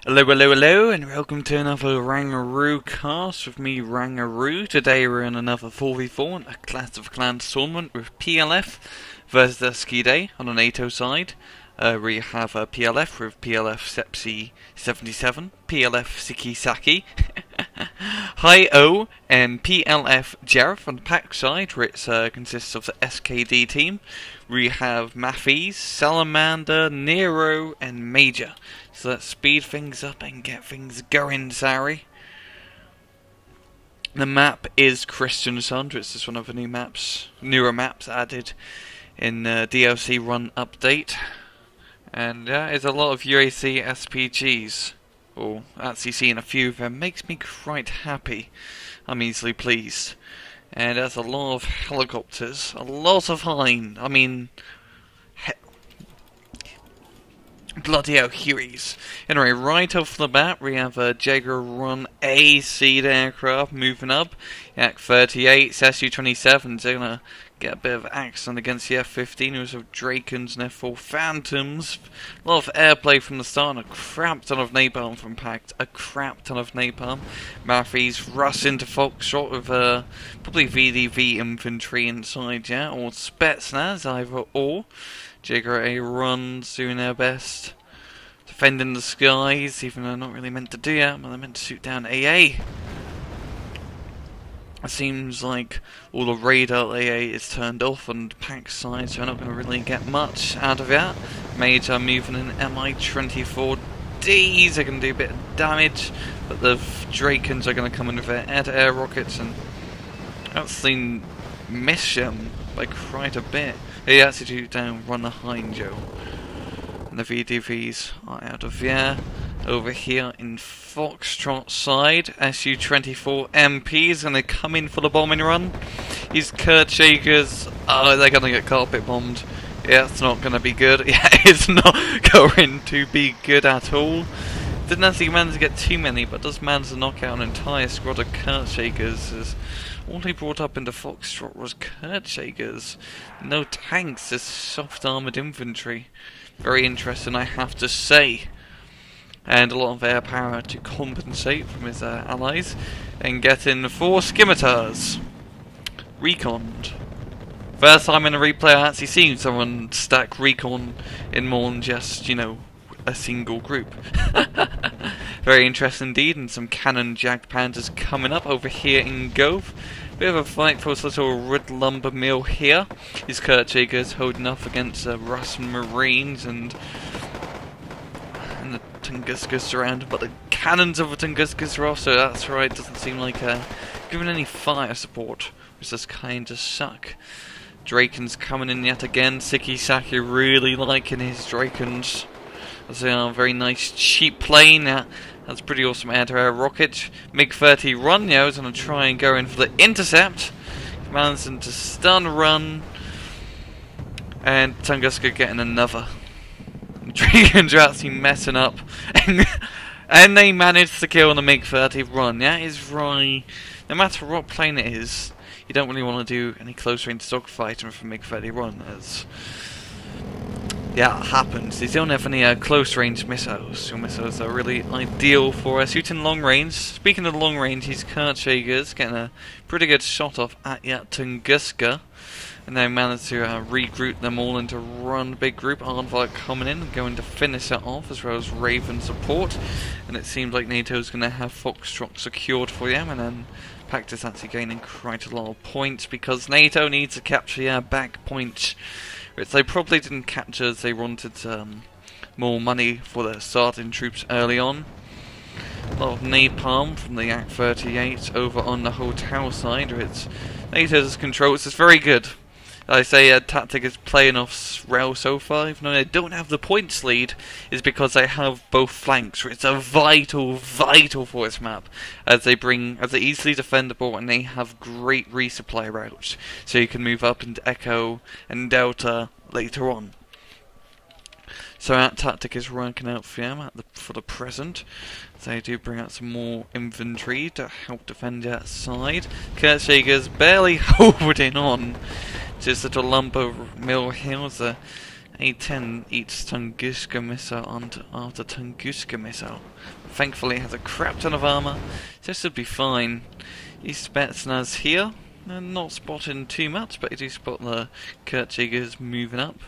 Hello, hello, hello, and welcome to another RANGROOCAST with me, Rangaroo. Today we're in another 4v4 in a Clash of Clans tournament with PLF versus SKD on the Nato side. We have PLF with PLF Sepsi77, PLF SikkeSakke, Hi-O, and PLF Jereth on the Pact side, which consists of the SKD team. We have Matthes, Salamander, Nero, and Major. So let's speed things up and get things going, sorry. The map is Christian Sund, which is one of the newer maps added in DLC Run update. And there's a lot of UAC SPGs, or actually seeing a few of them makes me quite happy. I'm easily pleased. And there's a lot of helicopters, a lot of Hein, I mean, bloody hell, Hueys. Anyway, right off the bat, we have a Jaeger-run A-seed aircraft moving up. Yak 38, Su-27's gonna get a bit of action against the F-15, who's of Drakens and F-4 Phantoms. A lot of airplay from the start, and a crap ton of napalm from Pact. A crap ton of napalm. Matthes rush into Foxtrot with probably VDV infantry inside, yeah, or Spetsnaz, either or. Jaeger A runs, doing their best. Defending the skies, even though they're not really meant to do that, but they're meant to shoot down AA. It seems like all the radar AA is turned off on the Pact side, so we're not going to really get much out of that. Major moving in Mi-24Ds are going to do a bit of damage, but the Drakens are going to come in with their air-to-air rockets, and actually miss them by quite a bit. They actually do down run the Hein Joe. And the VDVs are out of the air. Over here in Foxtrot side, Su-24 MP is going to come in for the bombing run. These Kurtshakers, they're going to get carpet bombed. Yeah, it's not going to be good. Yeah, it's not going to be good at all. Didn't actually manage to get too many, but does manage to knock out an entire squad of Kurtshakers. All they brought up into Foxtrot was Kurtshakers. No tanks, just soft armoured infantry. Very interesting, I have to say. And a lot of air power to compensate from his allies. And get in 4 scimitars. Reconned. First time in a replay I actually seen someone stack recon in more than just, you know, a single group. Very interesting indeed, and some cannon jagged panzers coming up over here in Gove. Bit of a fight for this little red lumber mill here. These Kurtshakers holding up against Russian Marines, and the Tunguska surrounded, but the cannons of the Tunguska are off, so that's right, doesn't seem like giving any fire support, which does kind of suck. Drakens coming in yet again. SikkeSakke really liking his Drakens. As they are a very nice cheap plane. That's pretty awesome air-to-air rocket. MiG-30 run, yeah, I was going to try and go in for the intercept. Commands them to stun run. And Tunguska getting another. Drakens are actually messing up. And they managed to kill the MiG-30 run. Yeah, it's right. No matter what plane it is, you don't really want to do any close-range dogfighting from MiG-30 run, as yeah, it happens. They don't have any close-range missiles. Your missiles are really ideal for shooting long range. Speaking of long range, these Kurtshakers getting a pretty good shot off at Tunguska. And they managed to regroup them all into one big group. Aardvark coming in and going to finish that off, as well as Raven support. And it seems like Nato's going to have Foxtrot secured for them. And then Pact is actually gaining quite a lot of points, because Nato needs to capture back points, which they probably didn't capture as they wanted more money for their starting troops early on. A lot of napalm from the Yak 38 over on the hotel side, which Nato's controls is very good. I say tactic is playing off rail so far, even though they don't have the points lead, is because they have both flanks, which are vital for this map, as they easily defendable, and they have great resupply routes, so you can move up into Echo and Delta later on. So that tactic is working out for them for the present. They do bring out some more infantry to help defend that side. Kurtshakers barely holding on. Just little lumber mill hills. A10 eats Tunguska missile after Tunguska missile. Thankfully it has a crap ton of armor, so this should be fine. These Spetsnaz here, they're not spotting too much, but you do spot the Kertjägers moving up.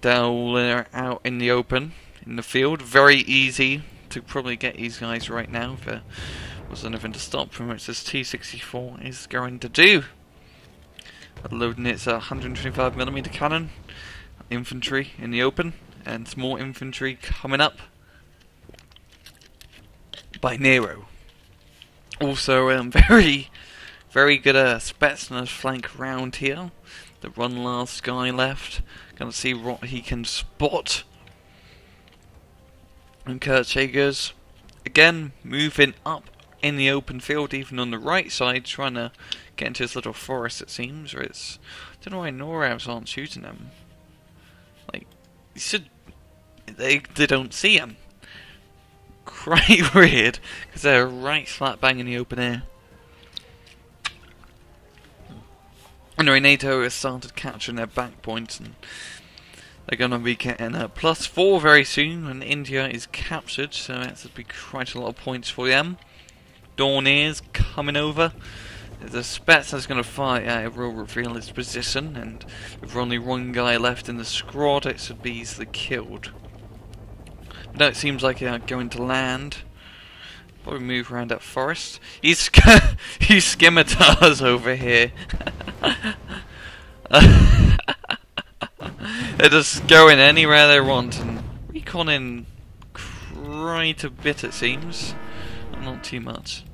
They're all out in the open, in the field. Very easy to probably get these guys right now if there was anything to stop from which this T-64 is going to do. Loading its 125mm cannon, infantry in the open, and some more infantry coming up by Nero. Also, very good Spetsnaz flank round here. The one last guy left. Gonna see what he can spot. And Kertjägers, again, moving up in the open field, even on the right side, trying to get into this little forest, it seems. Or it's, I don't know why Noravs aren't shooting them. Like, you should, they don't see him. Quite weird, because they're right slap bang in the open air. Anyway, Nato has started capturing their back points, and they're going to be getting a +4 very soon when India is captured, so that's going to be quite a lot of points for them. Dawn is coming over. The Spets is going to fight, it will reveal its position, and with only one guy left in the squad, it should be easily killed. No, it seems like they're going to land. Probably move around that forest. He's scimitars over here. They're just going anywhere they want and reconning quite a bit, it seems. Not too much.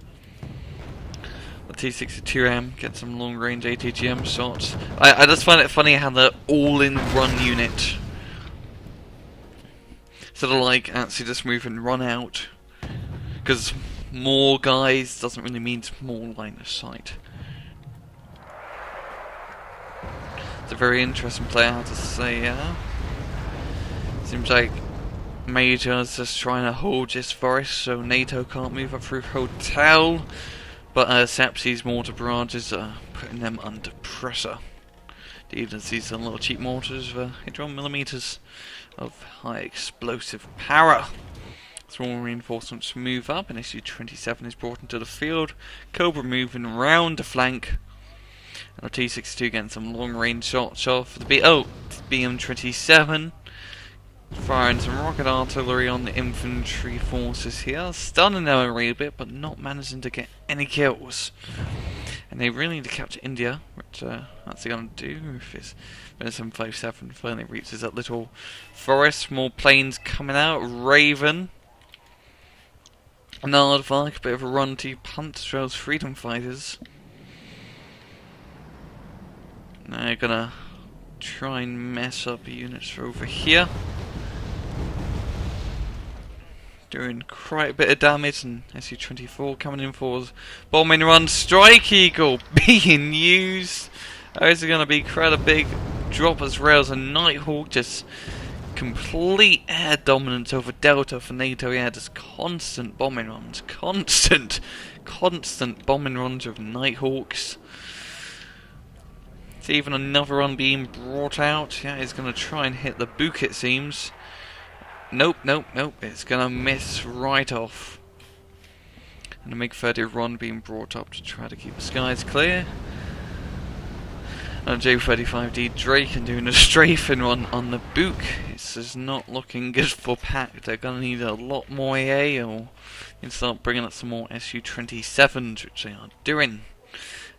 The T-62M gets some long-range ATGM shots. I just find it funny how they're all-in-one unit. Sort of like actually just move and run out. Because more guys doesn't really mean more line of sight. It's a very interesting play, I have to say, yeah. Seems like Major's just trying to hold this forest so Nato can't move up through Hotel. But Sepsi's mortar barrages are putting them under pressure. Even these little cheap mortars with 81mm of high explosive power. Small reinforcements move up, and SU-27 is brought into the field. Cobra moving round the flank. And the T-62 getting some long-range shots off the BM-27. Firing some rocket artillery on the infantry forces here. Stunning them a little bit, but not managing to get any kills. And they really need to capture India, which that's they're going to do if it's when 757 finally reaches that little forest. More planes coming out. Raven. Nardvark, a bit of a run to punt those freedom fighters. They're gonna try and mess up units over here. Doing quite a bit of damage, and SU-24 coming in for bombing run. Strike Eagle being used. There's going to be quite a big drop as rails, and Nighthawk just complete air dominance over Delta for NATO. Yeah, just constant bombing runs. Constant bombing runs with Nighthawks. It's even another one being brought out. Yeah, he's going to try and hit the Book, it seems. Nope. It's going to miss right off. And a MiG-30 run being brought up to try to keep the skies clear. And J-35D Drake and doing a strafing run on the Book. This is not looking good for Pact. They're going to need a lot more AA, or you can start bringing up some more SU-27s, which they are doing.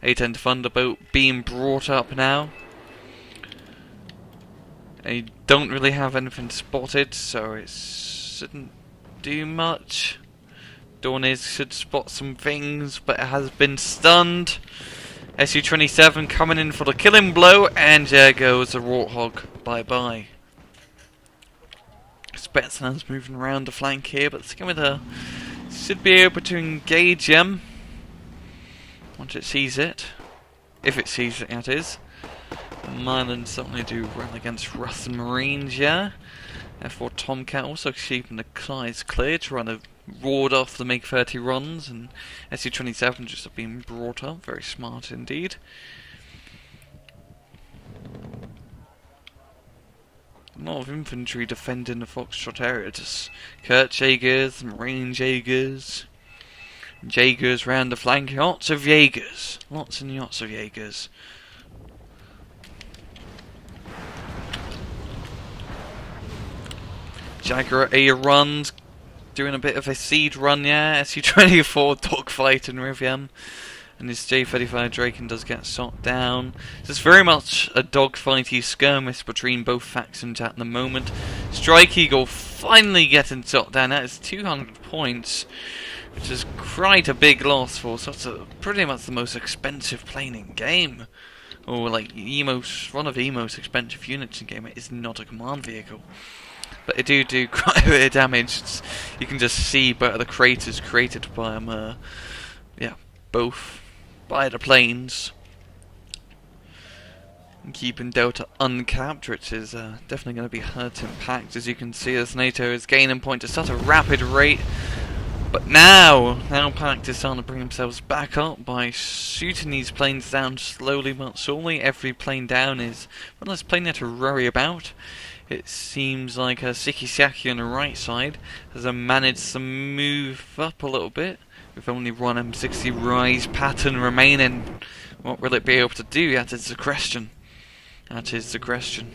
A-10 Thunderbolt being brought up now. They don't really have anything spotted, so it shouldn't do much. Dorniz should spot some things, but it has been stunned. SU-27 coming in for the killing blow, and there goes the Warthog. Bye-bye. Spetsnaz moving around the flank here, but the Scimitar should be able to engage him once it sees it. If it sees it, that is. Mylan certainly do run against Russian Marines, yeah. Therefore Tomcat also keeping the skies clear, trying to ward off the MiG-30 runs, and SU-27 just being brought up. Very smart indeed. A lot of infantry defending the Foxtrot area. Just Kurtjägers, Marine Jägers, Jägers round the flank. Lots of Jägers. Lots and lots of Jägers. Jagger A runs, doing a bit of a siege run, yeah. SU-24 dogfight in Rivian. And this J-35 Draken does get shot down. There's very much a dogfighty skirmish between both factions at the moment. Strike Eagle finally getting shot down. That is 200 points, which is quite a big loss for such a pretty much the most expensive plane in game. Or like one of the most expensive units in game. It is not a command vehicle. But it do quite a bit of damage. You can just see the craters created by them, both by the planes. And keeping Delta uncapped, which is definitely going to be hurting Pact. As you can see, as Nato is gaining points at such a rapid rate. But now Pact is starting to bring themselves back up by shooting these planes down slowly but surely. Every plane down is one less plane there to worry about. It seems like SikkeSakke on the right side has managed to move up a little bit, with only one M60 rise pattern remaining. What will it be able to do? That is the question. That is the question.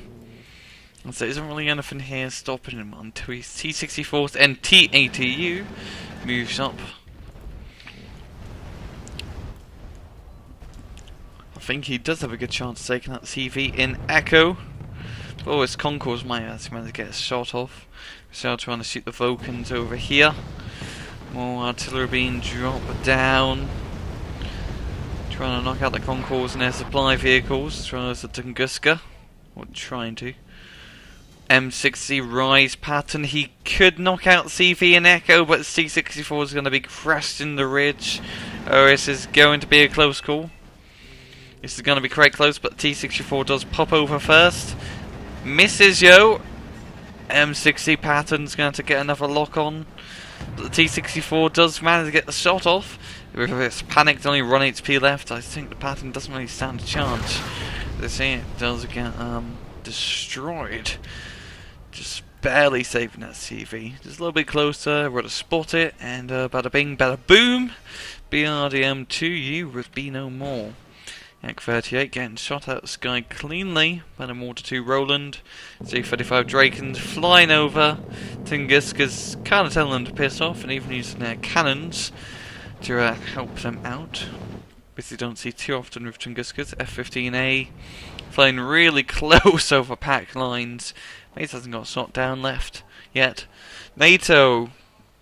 And so there isn't really anything here stopping him until his T-64 and T-80U moves up. I think he does have a good chance of taking out the CV in Echo. Oh, his Concourse might have managed to get a shot off. So trying to shoot the Vulcans over here. More artillery being dropped down. Trying to knock out the Concourse and their supply vehicles. Trying to Tunguska. Or trying to. M60 rise pattern. He could knock out CV and Echo, but C64 is going to be crashed in the ridge. Oh, this is going to be a close call. This is going to be quite close, but T64 does pop over first. Misses, yo. M60 pattern's going to get another lock on. But the T64 does manage to get the shot off. If it's panicked, only 1 HP left, I think the pattern doesn't really stand a chance. They say it does get destroyed. Just barely saving that CV. Just a little bit closer, we're to spot it, and bada bing, bada boom. BRDM2U would be no more. Yak 38 getting shot out of the sky cleanly by the Mortar 2 Roland. Z-35 Drakens flying over. Tunguska's kind of telling them to piss off and even using their cannons to help them out. Which you don't see too often with Tunguska's. F-15A flying really close over Pact lines. Matthes hasn't got a shot down left yet. Nato,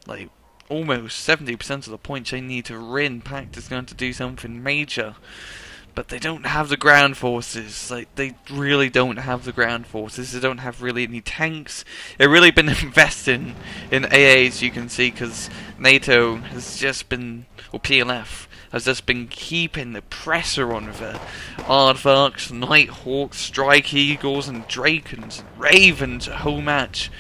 like almost 70% of the points they need to win. Pact is going to do something major. But they don't have the ground forces. Like, they really don't have the ground forces. They don't have really any tanks. They've really been investing in AAs, you can see, because Nato has just been, or PLF, has just been keeping the pressure on with it. Aardvarks, Nighthawks, Strike Eagles, and Drakens, and Ravens a whole match.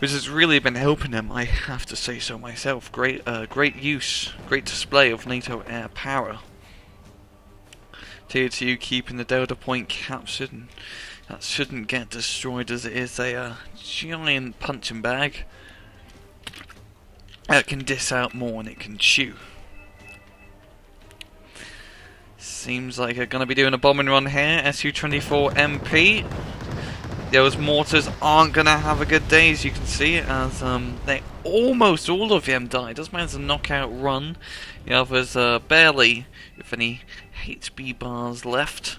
Which has really been helping them, I have to say so myself. Great use, great display of NATO air power. Tier 2 keeping the Delta point captured, and that shouldn't get destroyed as it is a giant punching bag that can diss out more than it can chew. Seems like they're going to be doing a bombing run here. Su-24 MP. Those mortars aren't going to have a good day, as you can see, as they almost all of them died. Does manage a knockout run. The others barely, if any, HB bars left.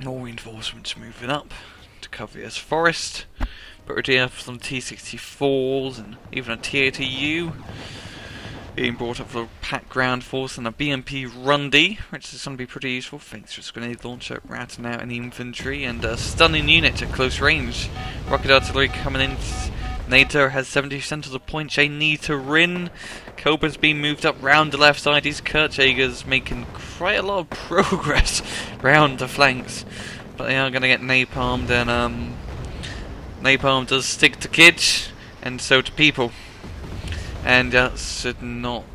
More reinforcements moving up to cover this forest. But we do have some T-64s and even a T-80U being brought up for a Pact ground force and a BMP Rundy, which is going to be pretty useful thanks to its grenade launcher, ratting out any infantry, and a stunning unit at close range. Rocket artillery coming in. Nato has 70% of the points they need to win. Cobra's being moved up round the left side. These Kurtjägers making quite a lot of progress round the flanks. But they are going to get napalmed, and napalm does stick to kids, and so to people. And that should not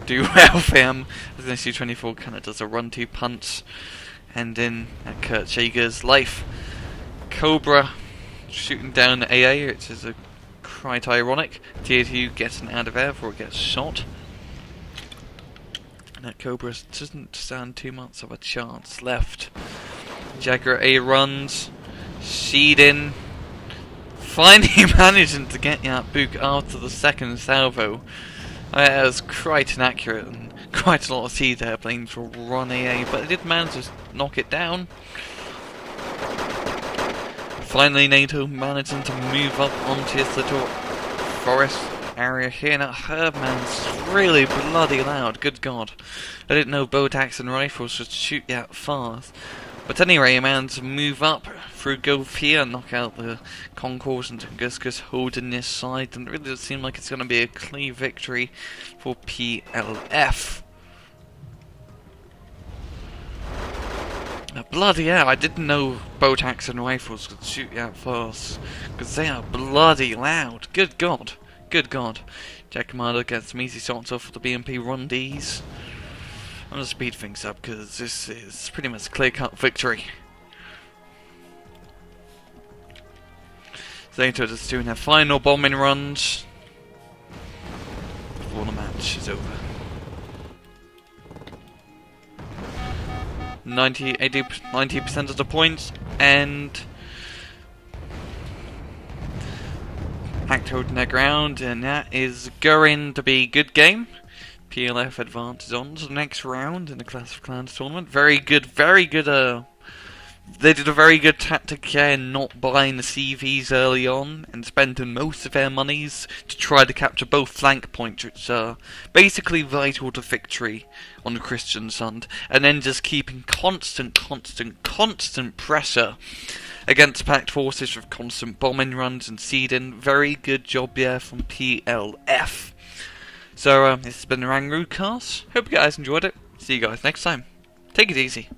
do well for him. As the Su-24 kind of does a run-to punch, and in Kurtjäger's life Cobra shooting down the AA, which is quite ironic. Tier 2 gets an out of air before it gets shot. And that Cobra doesn't stand too much of a chance left. Jagger A runs, Sheed in, finally managing to get that book after the second salvo. It was quite inaccurate and quite a lot of Seed airplanes for run AA, but it did manage to knock it down. Finally, Nato managing to move up onto this little forest area here. Now, Herdman's really bloody loud, good god. I didn't know bow attacks and rifles would shoot that fast. But anyway, he managed to move up through Gulf here, knock out the Concourse and Tunguska's holding this side, and it really does seem like it's going to be a clean victory for PLF. Bloody hell, I didn't know bow attacks and rifles could shoot that fast, because they are bloody loud. Good god, good god. Jack Commander gets some easy shots off the BMP run Ds. I'm going to speed things up because this is pretty much a clear-cut victory. Nato just doing their final bombing runs before the match is over. 90% of the points, and Pact holding their ground, and that is going to be a good game. PLF advances on to the next round in the Clash of Clans tournament. Very good, they did a very good tactic here in not buying the CVs early on and spending most of their monies to try to capture both flank points, which are basically vital to victory on the Christian side, and then just keeping constant pressure against Pact forces with constant bombing runs and seeding. Very good job there from PLF. So, this has been the RANGROOCAST. Hope you guys enjoyed it. See you guys next time. Take it easy.